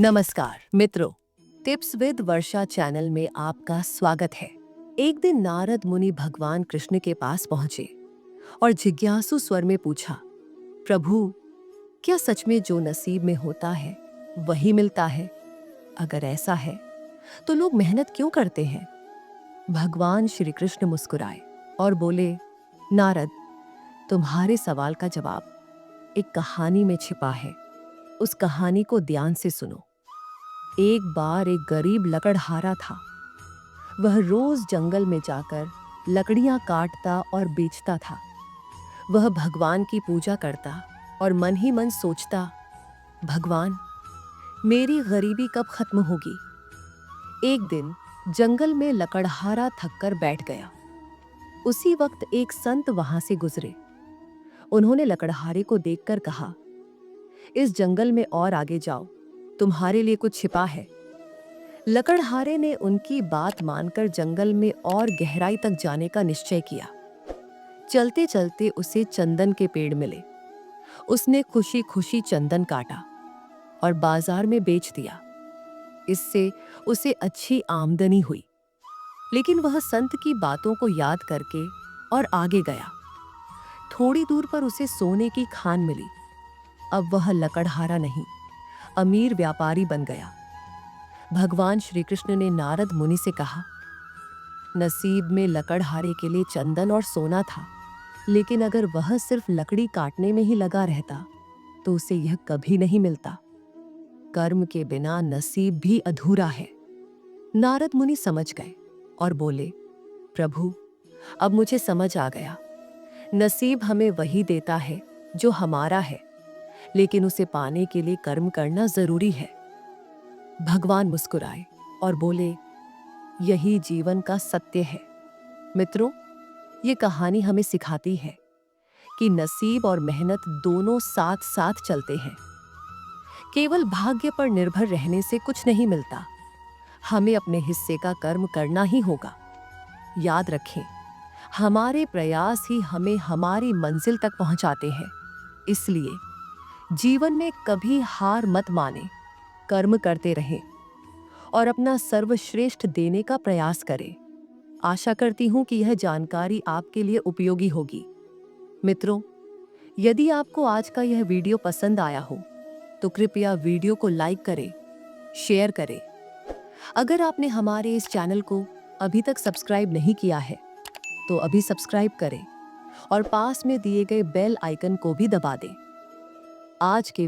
नमस्कार मित्रों, tips with Varsha channel में आपका स्वागत है। एक दिन नारद मुनि भगवान कृष्ण के पास पहुंचे और जिज्ञासु स्वर में पूछा, प्रभु, क्या सच में जो नसीब में होता है वही मिलता है? अगर ऐसा है तो लोग मेहनत क्यों करते हैं? भगवान श्री कृष्ण मुस्कुराए और बोले, नारद, तुम्हारे सवाल का जवाब एक कहानी में छिपा है। उस कहानी को ध्यान से सुनो। एक बार एक गरीब लकड़हारा था। वह रोज जंगल में जाकर लकड़ियां काटता और बेचता था। वह भगवान की पूजा करता और मन ही मन सोचता, भगवान, मेरी गरीबी कब खत्म होगी? एक दिन जंगल में लकड़हारा थककर बैठ गया। उसी वक्त एक संत वहां से गुजरे। उन्होंने लकड़हारे को देखकर कहा, इस जंगल में और आगे जाओ, तुम्हारे लिए कुछ छिपा है। लकड़हारे ने उनकी बात मानकर जंगल में और गहराई तक जाने का निश्चय किया। चलते चलते उसे चंदन के पेड़ मिले। उसने खुशी खुशी चंदन काटा और बाजार में बेच दिया। इससे उसे अच्छी आमदनी हुई। लेकिन वह संत की बातों को याद करके और आगे गया। थोड़ी दूर पर उसे सोने की खान मिली। अब वह लकड़हारा नहीं, अमीर व्यापारी बन गया। भगवान श्री कृष्ण ने नारद मुनि से कहा, नसीब में लकड़हारे के लिए चंदन और सोना था, लेकिन अगर वह सिर्फ लकड़ी काटने में ही लगा रहता तो उसे यह कभी नहीं मिलता। कर्म के बिना नसीब भी अधूरा है। नारद मुनि समझ गए और बोले, प्रभु, अब मुझे समझ आ गया। नसीब हमें वही देता है जो हमारा है, लेकिन उसे पाने के लिए कर्म करना जरूरी है। भगवान मुस्कुराए और बोले, यही जीवन का सत्य है। मित्रों, ये कहानी हमें सिखाती है कि नसीब और मेहनत दोनों साथ साथ चलते हैं। केवल भाग्य पर निर्भर रहने से कुछ नहीं मिलता। हमें अपने हिस्से का कर्म करना ही होगा। याद रखें, हमारे प्रयास ही हमें हमारी मंजिल तक पहुंचाते हैं। इसलिए जीवन में कभी हार मत माने, कर्म करते रहें और अपना सर्वश्रेष्ठ देने का प्रयास करें। आशा करती हूं कि यह जानकारी आपके लिए उपयोगी होगी। मित्रों, यदि आपको आज का यह वीडियो पसंद आया हो तो कृपया वीडियो को लाइक करें, शेयर करें। अगर आपने हमारे इस चैनल को अभी तक सब्सक्राइब नहीं किया है तो अभी सब्सक्राइब करें और पास में दिए गए बेल आइकन को भी दबा दें। आज के